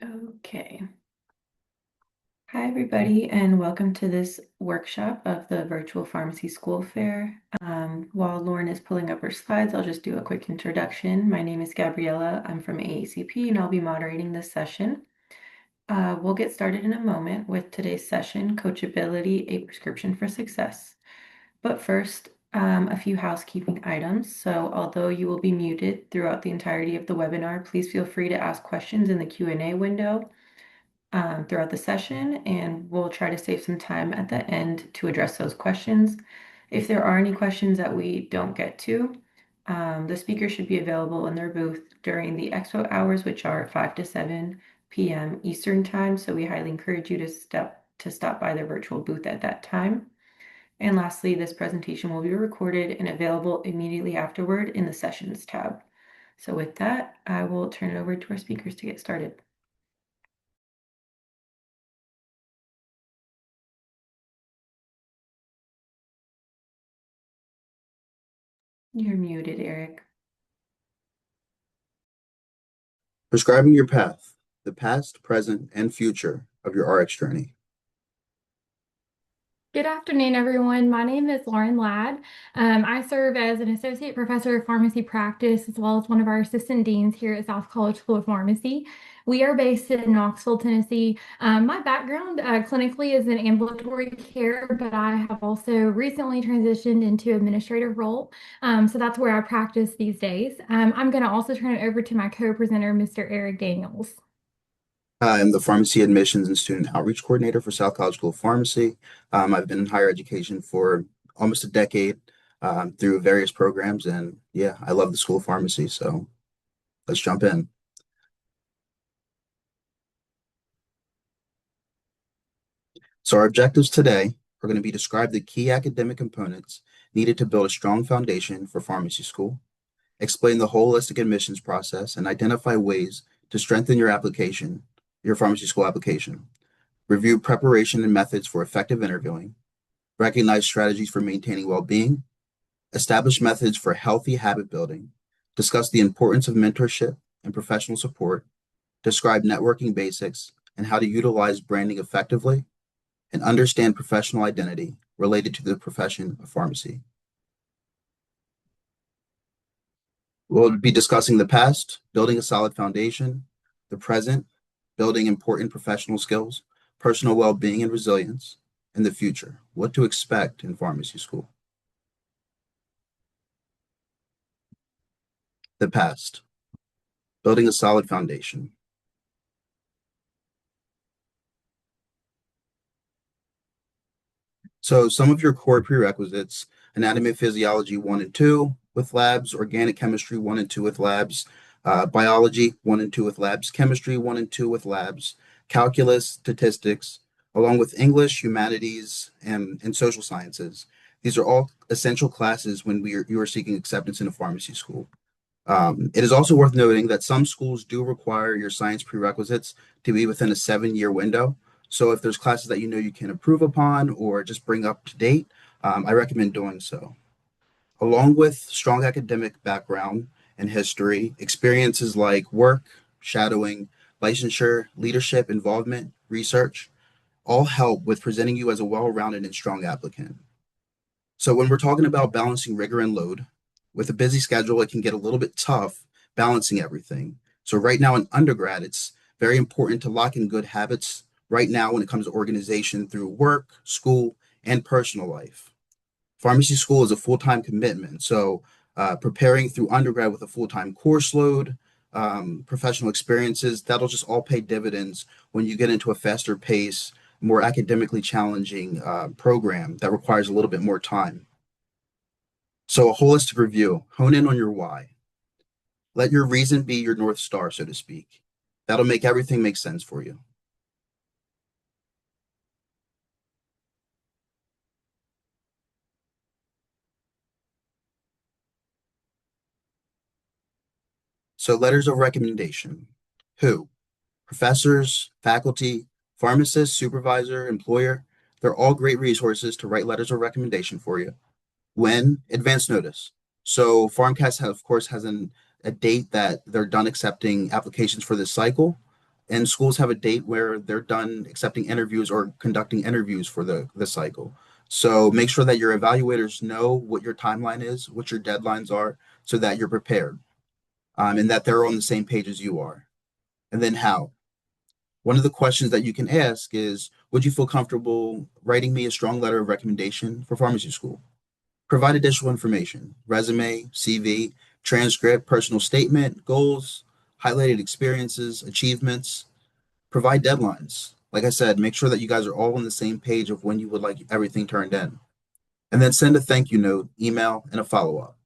Okay. Hi, everybody, and welcome to this workshop of the Virtual Pharmacy School Fair. While Lauren is pulling up her slides, I'll just do a quick introduction. My name is Gabriella. I'm from AACP, and I'll be moderating this session. We'll get started in a moment with today's session, Coachability, a Prescription for Success. But first, a few housekeeping items. So although you will be muted throughout the entirety of the webinar, please feel free to ask questions in the Q&A window throughout the session, and we'll try to save some time at the end to address those questions. If there are any questions that we don't get to, the speaker should be available in their booth during the expo hours, which are 5 to 7 p.m. Eastern time. So we highly encourage you to stop by their virtual booth at that time. And lastly, this presentation will be recorded and available immediately afterward in the sessions tab. So with that, I will turn it over to our speakers to get started. You're muted, Eric. Prescribing your path, the past, present, and future of your RX journey. Good afternoon, everyone. My name is Lauren Ladd. I serve as an associate professor of pharmacy practice as well as one of our assistant deans here at South College School of Pharmacy. We are based in Knoxville, Tennessee. My background clinically is in ambulatory care, but I have also recently transitioned into administrative role. So that's where I practice these days. I'm going to also turn it over to my co-presenter, Mr. Eric Daniels. I'm the Pharmacy Admissions and Student Outreach Coordinator for South College School of Pharmacy. I've been in higher education for almost a decade through various programs, and yeah, I love the School of Pharmacy, so let's jump in. So our objectives today are going to be describe the key academic components needed to build a strong foundation for pharmacy school, explain the holistic admissions process, and identify ways to strengthen your pharmacy school application. Review preparation and methods for effective interviewing, recognize strategies for maintaining well-being, establish methods for healthy habit building, discuss the importance of mentorship and professional support, describe networking basics and how to utilize branding effectively, and understand professional identity related to the profession of pharmacy. We'll be discussing the past, building a solid foundation, the present, building important professional skills, personal well-being and resilience, and the future, what to expect in pharmacy school. The past, building a solid foundation. So some of your core prerequisites: anatomy and physiology 1 and 2 with labs, organic chemistry 1 and 2 with labs, biology 1 and 2 with labs, chemistry 1 and 2 with labs, calculus, statistics, along with English, humanities, and social sciences. These are all essential classes when you are seeking acceptance in a pharmacy school. It is also worth noting that some schools do require your science prerequisites to be within a 7-year window. So if there's classes that you know you can improve upon or just bring up to date, I recommend doing so. Along with strong academic background and history, experiences like work, shadowing, licensure, leadership, involvement, research, all help with presenting you as a well-rounded and strong applicant. So when we're talking about balancing rigor and load, with a busy schedule, it can get a little bit tough balancing everything. So right now in undergrad, it's very important to lock in good habits right now when it comes to organization through work, school, and personal life. Pharmacy school is a full-time commitment. So preparing through undergrad with a full-time course load, professional experiences, that'll just all pay dividends when you get into a faster pace, more academically challenging program that requires a little bit more time. So a holistic review, hone in on your why. Let your reason be your North Star, so to speak. That'll make everything make sense for you. So letters of recommendation. Who? Professors, faculty, pharmacists, supervisor, employer. They're all great resources to write letters of recommendation for you. When? Advance notice. So PharmCAS, of course, has a date that they're done accepting applications for this cycle. and schools have a date where they're done accepting interviews or conducting interviews for the cycle. So make sure that your evaluators know what your timeline is, what your deadlines are, so that you're prepared, and that they're on the same page as you are. And then how? One of the questions that you can ask is, would you feel comfortable writing me a strong letter of recommendation for pharmacy school? Provide additional information, resume, CV, transcript, personal statement, goals, highlighted experiences, achievements. Provide deadlines. Like I said, make sure that you guys are all on the same page of when you would like everything turned in. And then send a thank you note, email, and a follow up.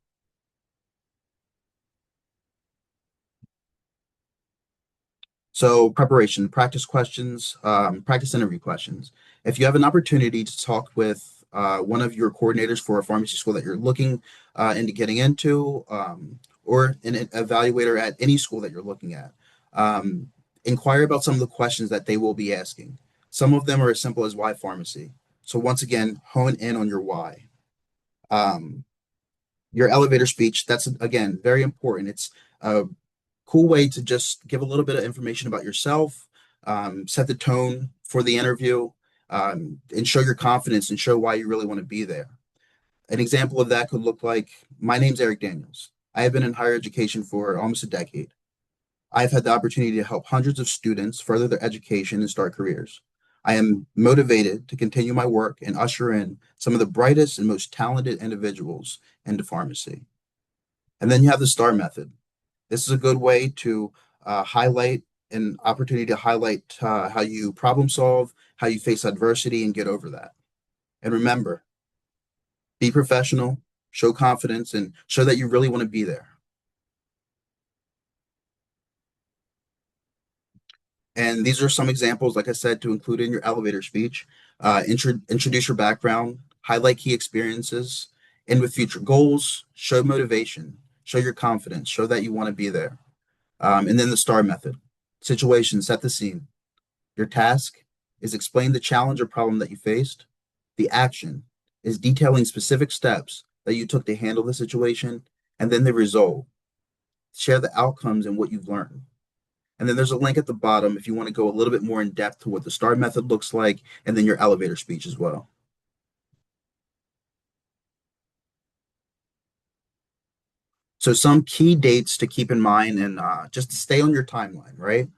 So, preparation, practice questions, practice interview questions. If you have an opportunity to talk with one of your coordinators for a pharmacy school that you're looking into getting into, or an evaluator at any school that you're looking at, um, inquire about some of the questions that they will be asking. Some of them are as simple as why pharmacy. So, once again, hone in on your why. Um, your elevator speech, that's again very important. It's a cool way to just give a little bit of information about yourself, set the tone for the interview, and show your confidence and show why you really want to be there. An example of that could look like, my name's Eric Daniels. I have been in higher education for almost a decade. I've had the opportunity to help hundreds of students further their education and start careers. I am motivated to continue my work and usher in some of the brightest and most talented individuals into pharmacy. And then you have the STAR method. This is a good way to highlight an opportunity to highlight how you problem solve, how you face adversity, and get over that. And remember, be professional, show confidence, and show that you really want to be there. And these are some examples, like I said, to include in your elevator speech. Introduce your background, highlight key experiences, end with future goals, show motivation, show your confidence, show that you want to be there. And then the STAR method. Situation, set the scene. Your task is explain the challenge or problem that you faced. The action is detailing specific steps that you took to handle the situation. And then the result, share the outcomes and what you've learned. And then there's a link at the bottom if you want to go a little bit more in depth to what the STAR method looks like, and then your elevator speech as well. So some key dates to keep in mind and just to stay on your timeline, right?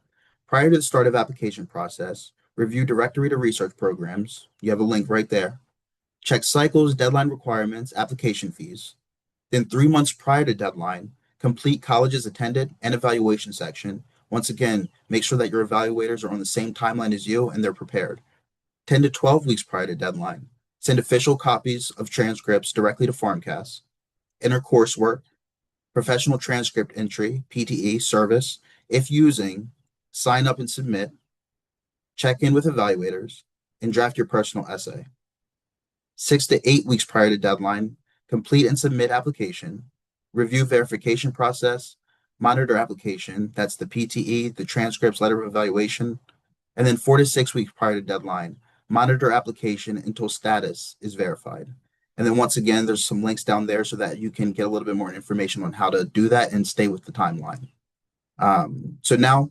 Prior to the start of application process, review directory to research programs. You have a link right there. Check cycles, deadline requirements, application fees. Then 3 months prior to deadline, complete colleges attended and evaluation section. Once again, make sure that your evaluators are on the same timeline as you and they're prepared. 10 to 12 weeks prior to deadline, send official copies of transcripts directly to PharmCAS. Enter coursework, professional transcript entry, PTE, service. If using, sign up and submit. Check in with evaluators, and draft your personal essay. 6 to 8 weeks prior to deadline, complete and submit application, review verification process, monitor application, that's the PTE, the transcripts, letter of evaluation, and then 4 to 6 weeks prior to deadline, monitor application until status is verified. And then once again, there's some links down there so that you can get a little bit more information on how to do that and stay with the timeline. So now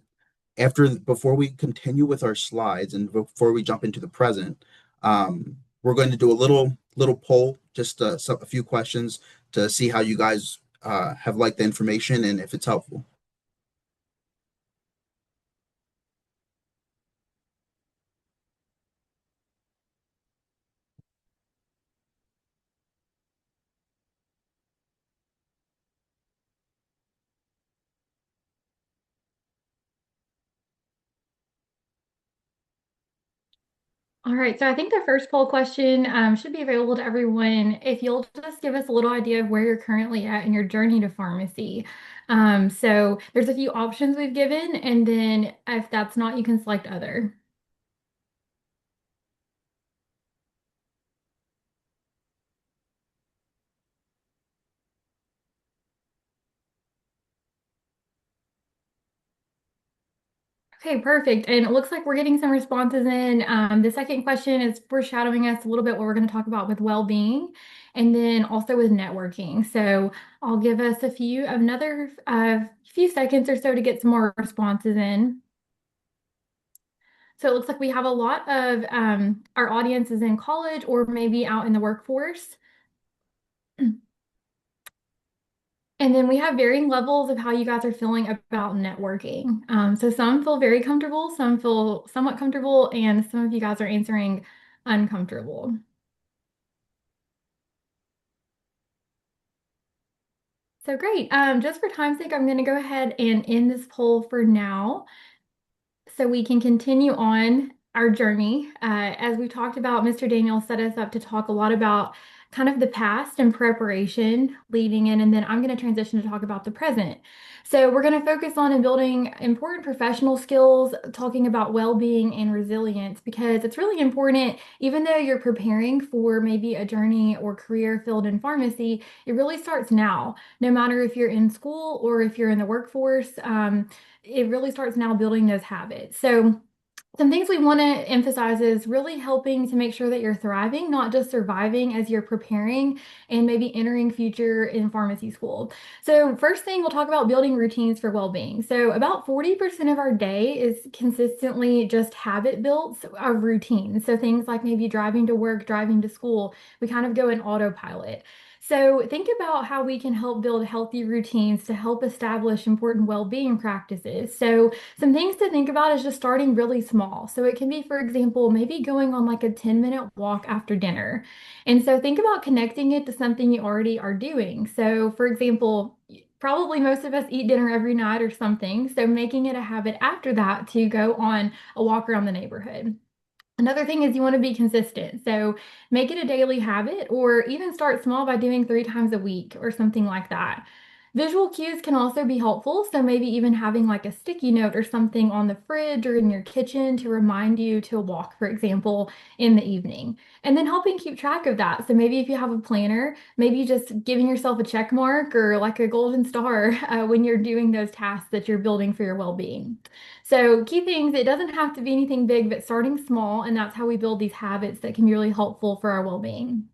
before we continue with our slides and before we jump into the present, we're going to do a little poll, just a few questions to see how you guys have liked the information and if it's helpful. All right, so I think the first poll question should be available to everyone. If you'll just give us a little idea of where you're currently at in your journey to pharmacy. So there's a few options we've given, and then if that's not, you can select other. Okay, perfect. And it looks like we're getting some responses in. The second question is foreshadowing us a little bit what we're going to talk about with well-being and then also with networking. So I'll give us another few seconds or so to get some more responses in. So it looks like we have a lot of our audience is in college or maybe out in the workforce. And then we have varying levels of how you guys are feeling about networking. So some feel very comfortable, some feel somewhat comfortable, and some of you guys are answering uncomfortable. So great. Just for time's sake, I'm going to go ahead and end this poll for now so we can continue on our journey. As we talked about, Mr. Daniel set us up to talk a lot about kind of the past and preparation leading in, and then I'm going to transition to talk about the present. So we're going to focus on and building important professional skills, talking about well-being and resilience, because it's really important, even though you're preparing for maybe a journey or career field in pharmacy, it really starts now, no matter if you're in school or if you're in the workforce. It really starts now building those habits. So some things we want to emphasize is really helping to make sure that you're thriving, not just surviving as you're preparing and maybe entering future in pharmacy school. So first thing, we'll talk about building routines for well-being. So about 40% of our day is consistently just habit built of routines. So things like maybe driving to work, driving to school, we kind of go in autopilot. So think about how we can help build healthy routines to help establish important well-being practices. So some things to think about is just starting really small. So it can be, for example, maybe going on like a 10-minute walk after dinner. And so think about connecting it to something you already are doing. So for example, probably most of us eat dinner every night or something. So making it a habit after that to go on a walk around the neighborhood. Another thing is you want to be consistent. So make it a daily habit or even start small by doing 3 times a week or something like that. Visual cues can also be helpful. So maybe even having like a sticky note or something on the fridge or in your kitchen to remind you to walk, for example, in the evening. And then helping keep track of that. So maybe if you have a planner, maybe just giving yourself a check mark or like a golden star when you're doing those tasks that you're building for your well-being. So key things, it doesn't have to be anything big, but starting small, and that's how we build these habits that can be really helpful for our well-being.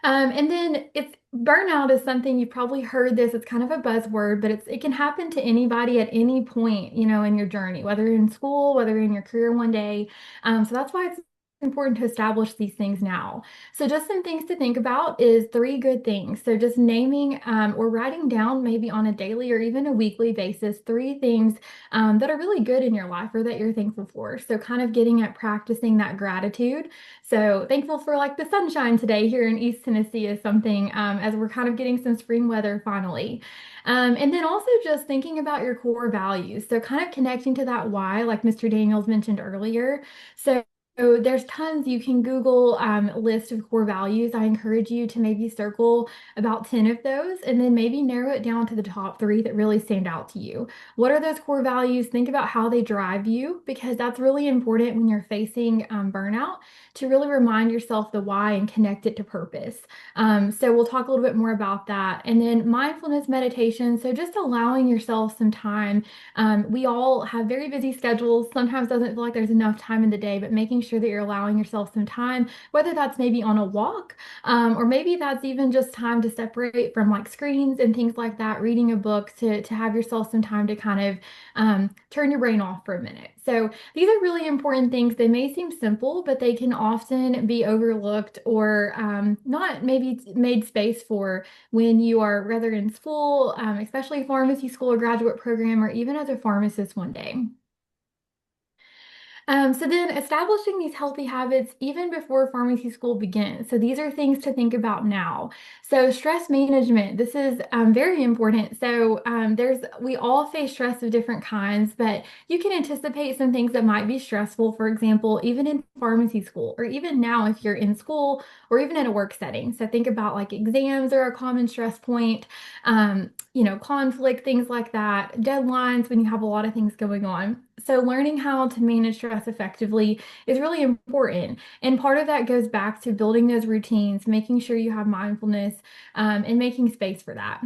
And then it's burnout is something you've probably heard this. It's kind of a buzzword, but it can happen to anybody at any point, in your journey, whether you're in school, whether you're in your career one day. So that's why it's important to establish these things now. So just some things to think about is 3 good things. So just naming or writing down maybe on a daily or even a weekly basis 3 things that are really good in your life or that you're thankful for. So kind of getting at practicing that gratitude. So thankful for like the sunshine today here in East Tennessee is something as we're kind of getting some spring weather finally. And then also just thinking about your core values. So kind of connecting to that why, like Mr. Daniels mentioned earlier. So there's tons you can Google list of core values. I encourage you to maybe circle about 10 of those and then maybe narrow it down to the top 3 that really stand out to you. What are those core values? Think about how they drive you because that's really important when you're facing burnout to really remind yourself the why and connect it to purpose. So we'll talk a little bit more about that. And then mindfulness meditation. So just allowing yourself some time. We all have very busy schedules. Sometimes doesn't feel like there's enough time in the day, but making sure that you're allowing yourself some time, whether that's maybe on a walk, or maybe that's even just time to separate from like screens and things like that, reading a book to have yourself some time to kind of turn your brain off for a minute. So these are really important things. They may seem simple, but they can often be overlooked or not maybe made space for when you are rather in school, especially pharmacy school or graduate program, or even as a pharmacist one day. So then establishing these healthy habits even before pharmacy school begins. So these are things to think about now. So stress management, this is very important. So we all face stress of different kinds, but you can anticipate some things that might be stressful, for example, even in pharmacy school, or even now if you're in school or even in a work setting. So think about like exams are a common stress point, conflict, things like that, deadlines when you have a lot of things going on. So learning how to manage stress effectively is really important. And part of that goes back to building those routines, making sure you have mindfulness, and making space for that.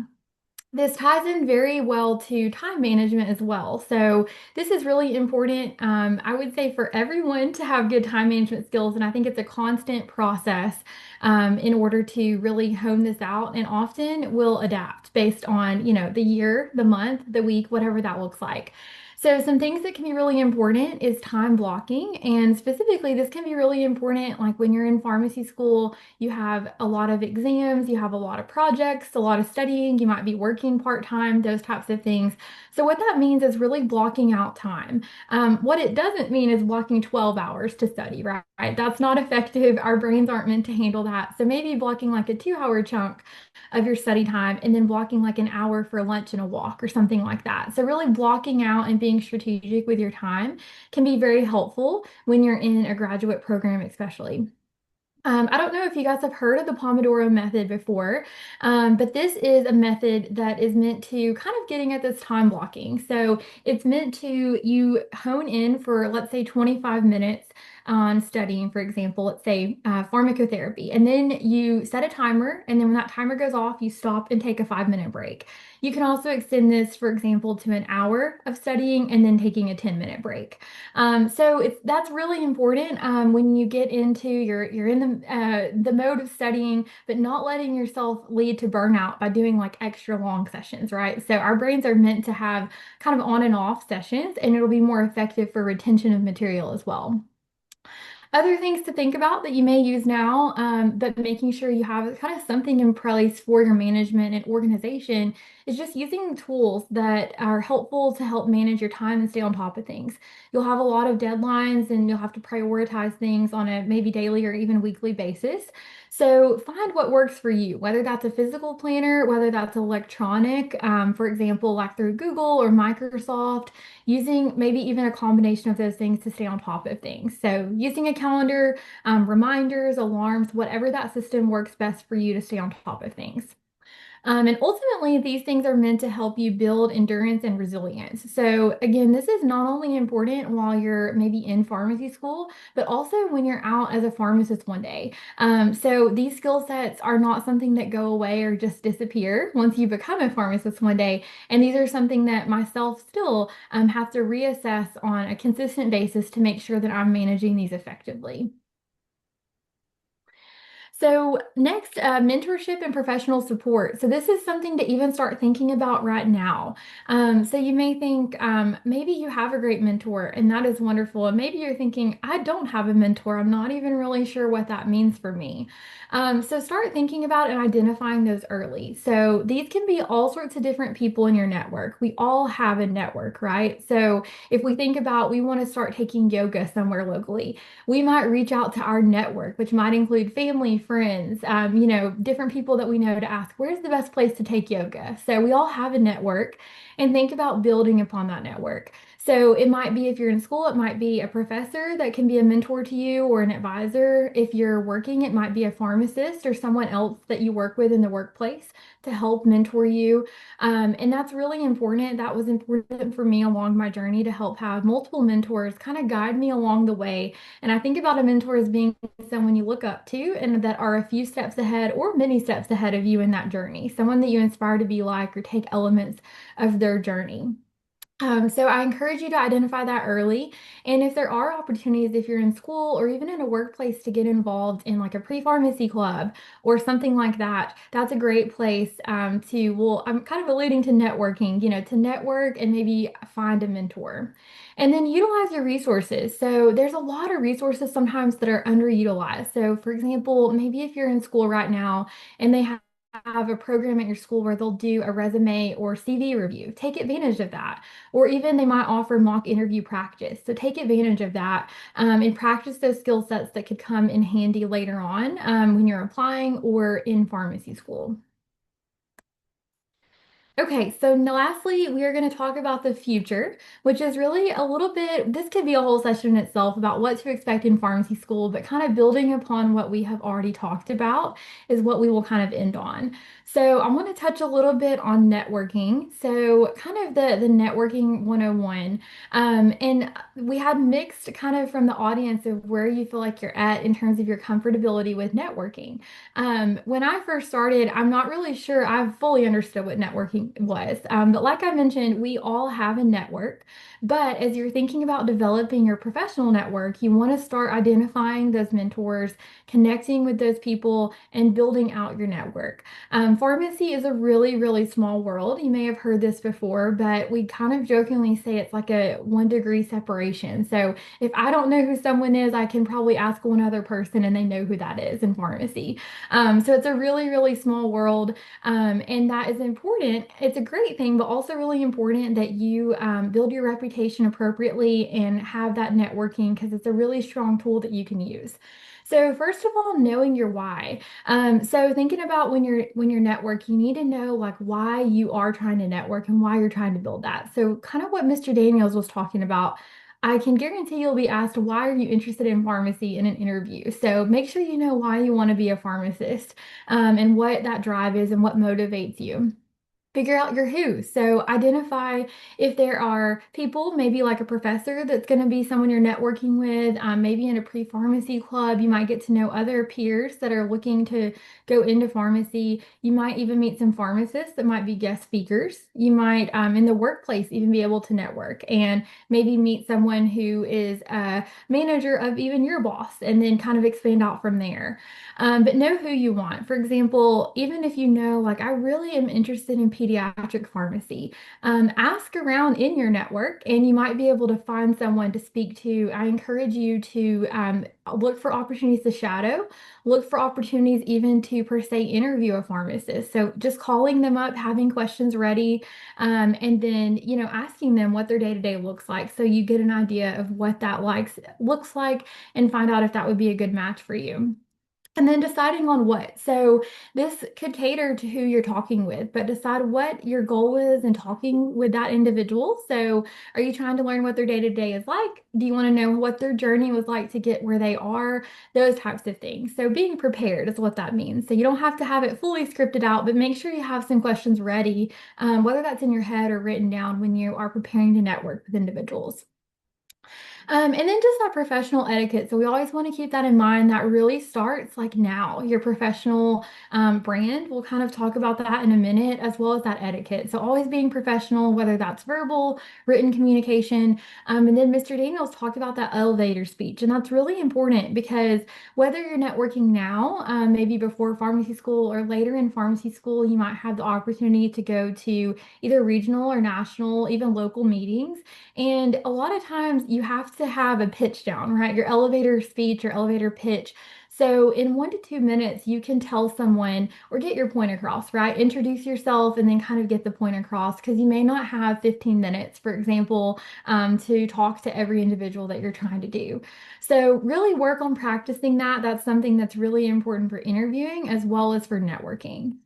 This ties in very well to time management as well. So this is really important. I would say for everyone to have good time management skills, and I think it's a constant process in order to really hone this out. And often will adapt based on the year, the month, the week, whatever that looks like. So some things that can be really important is time blocking. And specifically, this can be really important like when you're in pharmacy school, you have a lot of exams, you have a lot of projects, a lot of studying, you might be working part-time, those types of things. So what that means is really blocking out time. What it doesn't mean is blocking 12 hours to study, right? That's not effective. Our brains aren't meant to handle that. So maybe blocking like a 2 hour chunk of your study time and then blocking like an hour for lunch and a walk or something like that. So really blocking out and being strategic with your time can be very helpful when you're in a graduate program, especially. I don't know if you guys have heard of the Pomodoro method before, but this is a method that is meant to kind of getting at this time blocking. So it's meant to you hone in for, let's say, 25 minutes on studying, for example, let's say pharmacotherapy, and then you set a timer, and then when that timer goes off, you stop and take a 5 minute break. You can also extend this, for example, to an hour of studying and then taking a 10 minute break. So that's really important when you get into you're in the mode of studying, but not letting yourself lead to burnout by doing like extra long sessions, right? So our brains are meant to have kind of on and off sessions, and it'll be more effective for retention of material as well. Other things to think about that you may use now, but making sure you have kind of something in place for your management and organization is just using tools that are helpful to help manage your time and stay on top of things. You'll have a lot of deadlines and you'll have to prioritize things on a maybe daily or even weekly basis. So find what works for you, whether that's a physical planner, whether that's electronic, for example, like through Google or Microsoft, using maybe even a combination of those things to stay on top of things. So using a calendar, reminders, alarms, whatever that system works best for you to stay on top of things. And ultimately, these things are meant to help you build endurance and resilience. So, again, this is not only important while you're maybe in pharmacy school, but also when you're out as a pharmacist one day. So, these skill sets are not something that go away or just disappear once you become a pharmacist one day. And these are something that myself still have to reassess on a consistent basis to make sure that I'm managing these effectively. So next, mentorship and professional support. So this is something to even start thinking about right now. So you may think maybe you have a great mentor and that is wonderful. And maybe you're thinking, I don't have a mentor. I'm not even really sure what that means for me. So start thinking about and identifying those early. So these can be all sorts of different people in your network. We all have a network, right? So if we think about we want to start taking yoga somewhere locally, we might reach out to our network, which might include family, friends, different people that we know to ask, where's the best place to take yoga? So we all have a network and think about building upon that network. So it might be if you're in school, it might be a professor that can be a mentor to you or an advisor. If you're working, it might be a pharmacist or someone else that you work with in the workplace to help mentor you. And that's really important. That was important for me along my journey to help have multiple mentors kind of guide me along the way. And I think about a mentor as being someone you look up to and that are a few steps ahead or many steps ahead of you in that journey, someone that you inspire to be like or take elements of their journey. So I encourage you to identify that early. And if there are opportunities, if you're in school or even in a workplace to get involved in like a pre-pharmacy club or something like that, that's a great place well, I'm kind of alluding to networking, to network and maybe find a mentor. And then utilize your resources. So there's a lot of resources sometimes that are underutilized. So for example, maybe if you're in school right now and they have a program at your school where they'll do a resume or CV review. Take advantage of that. Or even they might offer mock interview practice. So take advantage of that and practice those skill sets that could come in handy later on when you're applying or in pharmacy school. Okay, so lastly, we are going to talk about the future, which is really a little bit, this could be a whole session in itself about what to expect in pharmacy school, but kind of building upon what we have already talked about is what we will kind of end on. So I want to touch a little bit on networking. So kind of the networking 101. And we had mixed kind of from the audience of where you feel like you're at in terms of your comfortability with networking. When I first started, I'm not really sure I fully understood what networking me was. But like I mentioned, we all have a network. But as you're thinking about developing your professional network, you want to start identifying those mentors, connecting with those people, and building out your network. Pharmacy is a really, really small world. You may have heard this before, but we kind of jokingly say it's like a 1 degree separation. So if I don't know who someone is, I can probably ask one other person and they know who that is in pharmacy. So it's a really, really small world, and that is important. It's a great thing, but also really important that you build your reputation appropriately and have that networking because it's a really strong tool that you can use. So first of all, knowing your why. So thinking about when you're networking, you need to know like why you are trying to network and why you're trying to build that. So kind of what Mr. Daniels was talking about. I can guarantee you'll be asked, why are you interested in pharmacy in an interview? So make sure you know why you want to be a pharmacist, and what that drive is and what motivates you. Figure out your who. So identify if there are people, maybe like a professor that's going to be someone you're networking with. Maybe in a pre-pharmacy club, you might get to know other peers that are looking to go into pharmacy. You might even meet some pharmacists that might be guest speakers. You might, in the workplace, even be able to network and maybe meet someone who is a manager of even your boss and then kind of expand out from there. But know who you want. For example, even if you know, like, I really am interested in pediatric pharmacy, ask around in your network and you might be able to find someone to speak to. I encourage you to look for opportunities to shadow, look for opportunities even to, per se, interview a pharmacist. So just calling them up, having questions ready, and then, asking them what their day-to-day looks like so you get an idea of what that looks like and find out if that would be a good match for you. And then deciding on what. So this could cater to who you're talking with, but decide what your goal is in talking with that individual. So are you trying to learn what their day-to-day is like? Do you want to know what their journey was like to get where they are? Those types of things. So being prepared is what that means. So you don't have to have it fully scripted out, but make sure you have some questions ready, whether that's in your head or written down when you are preparing to network with individuals. And then just that professional etiquette. So we always want to keep that in mind. That really starts like now. Your professional brand. We'll kind of talk about that in a minute, as well as that etiquette. So always being professional, whether that's verbal, written communication. And then Mr. Daniels talked about that elevator speech. And that's really important because whether you're networking now, maybe before pharmacy school or later in pharmacy school, you might have the opportunity to go to either regional or national, even local meetings. And a lot of times you have to have a pitch down, right? Your elevator speech, your elevator pitch. So in 1 to 2 minutes, you can tell someone or get your point across, right? Introduce yourself and then kind of get the point across because you may not have 15 minutes, for example, to talk to every individual that you're trying to do. So really work on practicing that. That's something that's really important for interviewing as well as for networking.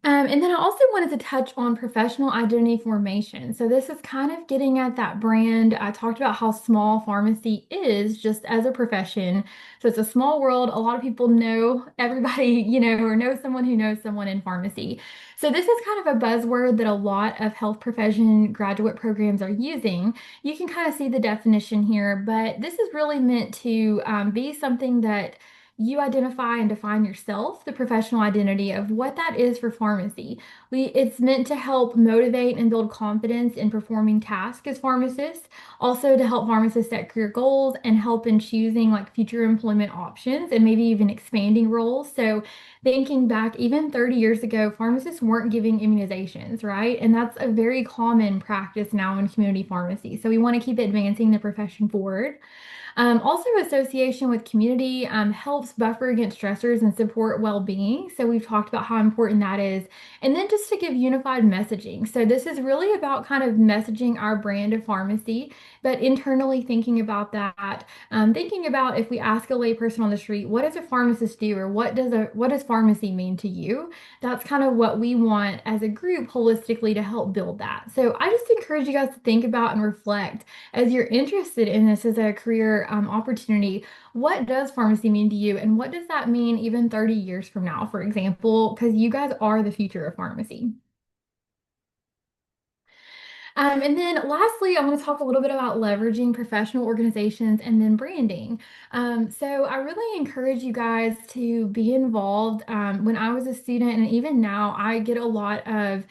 And then I also wanted to touch on professional identity formation. So this is kind of getting at that brand. I talked about how small pharmacy is just as a profession. So it's a small world. A lot of people know everybody, or know someone who knows someone in pharmacy. So this is kind of a buzzword that a lot of health profession graduate programs are using. You can kind of see the definition here, but this is really meant to be something that you identify and define yourself, the professional identity of what that is for pharmacy. It's meant to help motivate and build confidence in performing tasks as pharmacists, also to help pharmacists set career goals and help in choosing like future employment options and maybe even expanding roles. So thinking back, even 30 years ago, pharmacists weren't giving immunizations, right? And that's a very common practice now in community pharmacy. So we want to keep advancing the profession forward. Also, association with community helps buffer against stressors and support well-being. So we've talked about how important that is. And then just to give unified messaging. So this is really about kind of messaging our brand of pharmacy, but internally thinking about that, thinking about if we ask a layperson on the street, what does a pharmacist do, or what does pharmacy mean to you? That's kind of what we want as a group holistically to help build that. So I just encourage you guys to think about and reflect as you're interested in this as a career opportunity. What does pharmacy mean to you, and what does that mean even 30 years from now, for example? Because you guys are the future of pharmacy. And then lastly, I want to talk a little bit about leveraging professional organizations and then branding. So I really encourage you guys to be involved. When I was a student, and even now, I get a lot of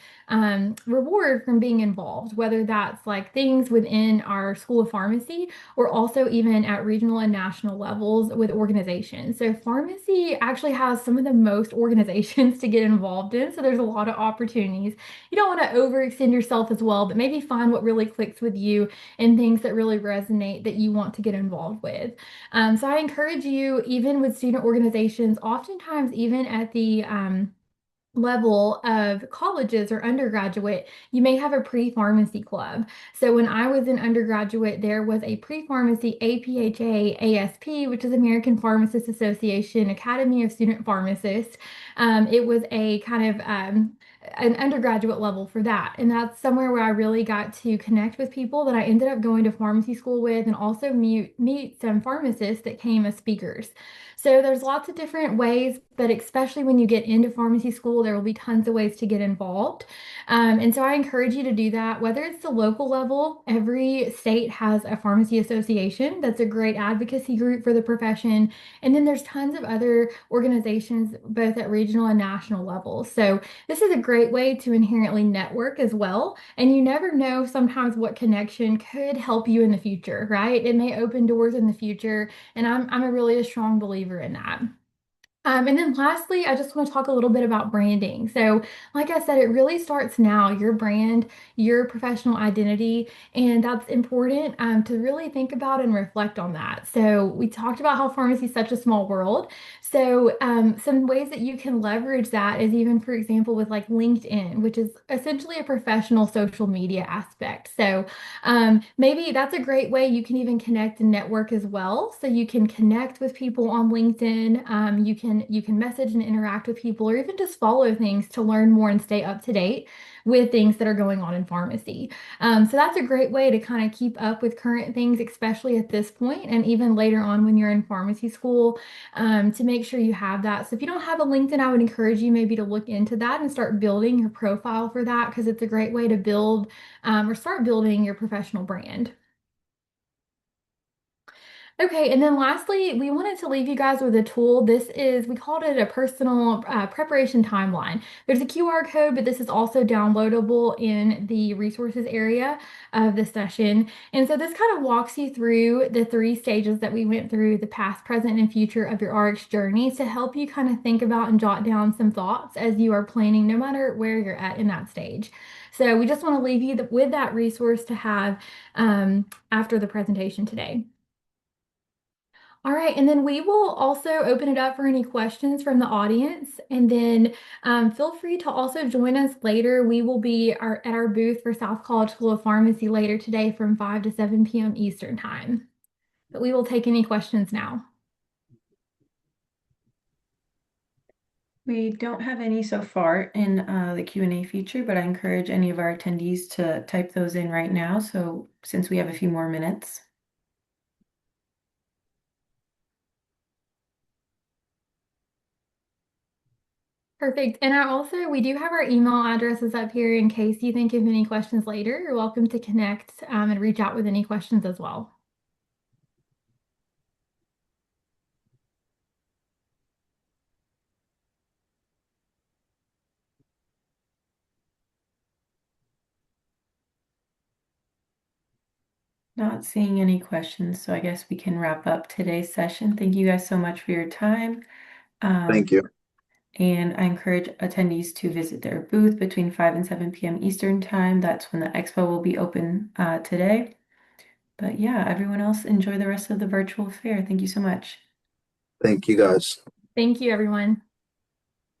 reward from being involved, whether that's like things within our School of Pharmacy or also even at regional and national levels with organizations. So pharmacy actually has some of the most organizations to get involved in. So there's a lot of opportunities. You don't want to overextend yourself as well, but maybe find what really clicks with you and things that really resonate that you want to get involved with. So I encourage you, even with student organizations, oftentimes even at the level of colleges or undergraduate, you may have a pre-pharmacy club. So when I was an undergraduate, there was a pre-pharmacy APHA ASP, which is American Pharmacists Association Academy of Student Pharmacists. It was a kind of an undergraduate level for that. And that's somewhere where I really got to connect with people that I ended up going to pharmacy school with and also meet some pharmacists that came as speakers. So there's lots of different ways, but especially when you get into pharmacy school, there will be tons of ways to get involved. And so I encourage you to do that, whether it's the local level. Every state has a pharmacy association. That's a great advocacy group for the profession. And then there's tons of other organizations, both at regional and national levels. So this is a great way to inherently network as well. And you never know sometimes what connection could help you in the future, right? It may open doors in the future. And I'm a really a strong believer in that. And then lastly, I just want to talk a little bit about branding. So, like I said, it really starts now, your brand, your professional identity, and that's important to really think about and reflect on that. So, we talked about how pharmacy is such a small world. So, some ways that you can leverage that is even, for example, with like LinkedIn, which is essentially a professional social media aspect. So, maybe that's a great way you can even connect and network as well. So you can connect with people on LinkedIn. You can message and interact with people, or even just follow things to learn more and stay up to date with things that are going on in pharmacy. So that's a great way to kind of keep up with current things, especially at this point, and even later on when you're in pharmacy school, to make sure you have that. So if you don't have a LinkedIn, I would encourage you maybe to look into that and start building your profile for that because it's a great way to build or start building your professional brand. Okay, and then lastly, we wanted to leave you guys with a tool. We called it a personal preparation timeline. There's a QR code, but this is also downloadable in the resources area of the session. And so this kind of walks you through the three stages that we went through, the past, present, and future of your RX journey to help you kind of think about and jot down some thoughts as you are planning, no matter where you're at in that stage. So we just want to leave you with that resource to have after the presentation today. All right, and then we will also open it up for any questions from the audience. And then feel free to also join us later. We will be at our booth for South College School of Pharmacy later today from 5 to 7 p.m. Eastern Time. But we will take any questions now. We don't have any so far in the Q&A feature, but I encourage any of our attendees to type those in right now. So since we have a few more minutes. Perfect. And we do have our email addresses up here in case you think of any questions later. You're welcome to connect and reach out with any questions as well. Not seeing any questions, so I guess we can wrap up today's session. Thank you guys so much for your time. Thank you. And I encourage attendees to visit their booth between 5 and 7 p.m. Eastern Time. That's when the expo will be open today. But yeah, everyone else enjoy the rest of the virtual fair. Thank you so much. Thank you guys. Thank you, everyone.